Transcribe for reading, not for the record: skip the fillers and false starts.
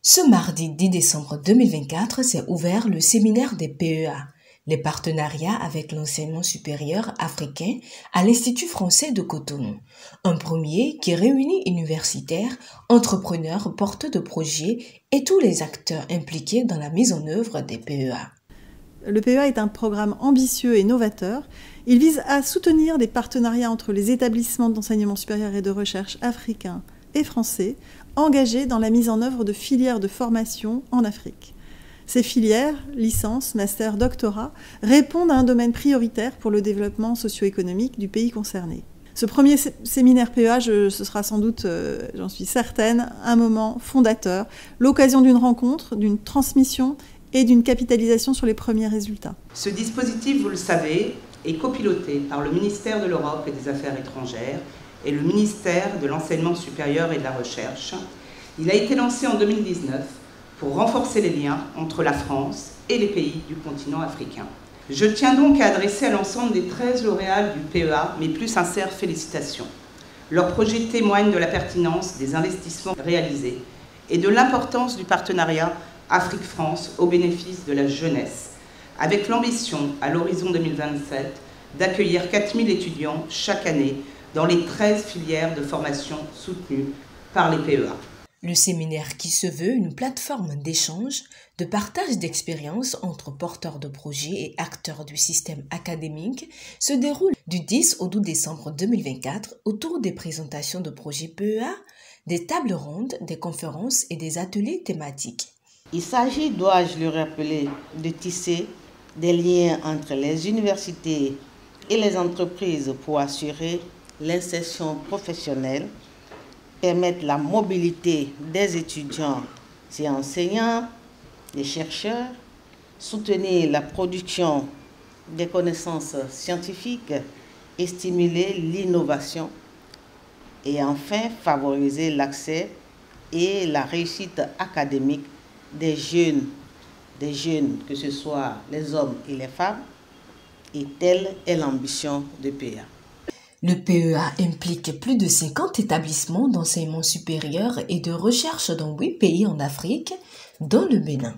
Ce mardi 10 décembre 2024 s'est ouvert le séminaire des PEA, les partenariats avec l'enseignement supérieur africain à l'Institut français de Cotonou. Un premier qui réunit universitaires, entrepreneurs, porteurs de projets et tous les acteurs impliqués dans la mise en œuvre des PEA. Le PEA est un programme ambitieux et novateur. Il vise à soutenir des partenariats entre les établissements d'enseignement supérieur et de recherche africains et français engagés dans la mise en œuvre de filières de formation en Afrique. Ces filières, licence, master, doctorat, répondent à un domaine prioritaire pour le développement socio-économique du pays concerné. Ce premier séminaire PEA, ce sera sans doute, j'en suis certaine, un moment fondateur, l'occasion d'une rencontre, d'une transmission et d'une capitalisation sur les premiers résultats. Ce dispositif, vous le savez, est copiloté par le ministère de l'Europe et des Affaires étrangères et le ministère de l'Enseignement supérieur et de la Recherche. Il a été lancé en 2019 pour renforcer les liens entre la France et les pays du continent africain. Je tiens donc à adresser à l'ensemble des 13 lauréats du PEA mes plus sincères félicitations. Leur projet témoigne de la pertinence des investissements réalisés et de l'importance du partenariat Afrique-France au bénéfice de la jeunesse, avec l'ambition, à l'horizon 2027, d'accueillir 4000 étudiants chaque année dans les 13 filières de formation soutenues par les PEA. Le séminaire, qui se veut une plateforme d'échange, de partage d'expériences entre porteurs de projets et acteurs du système académique, se déroule du 10 au 12 décembre 2024 autour des présentations de projets PEA, des tables rondes, des conférences et des ateliers thématiques. Il s'agit, dois-je le rappeler, de tisser des liens entre les universités et les entreprises pour assurer l'insertion professionnelle, permettre la mobilité des étudiants et enseignants, des chercheurs, soutenir la production des connaissances scientifiques et stimuler l'innovation, et enfin favoriser l'accès et la réussite académique des jeunes, que ce soit les hommes et les femmes, et telle est l'ambition de PEA. Le PEA implique plus de 50 établissements d'enseignement supérieur et de recherche dans 8 pays en Afrique, dont le Bénin.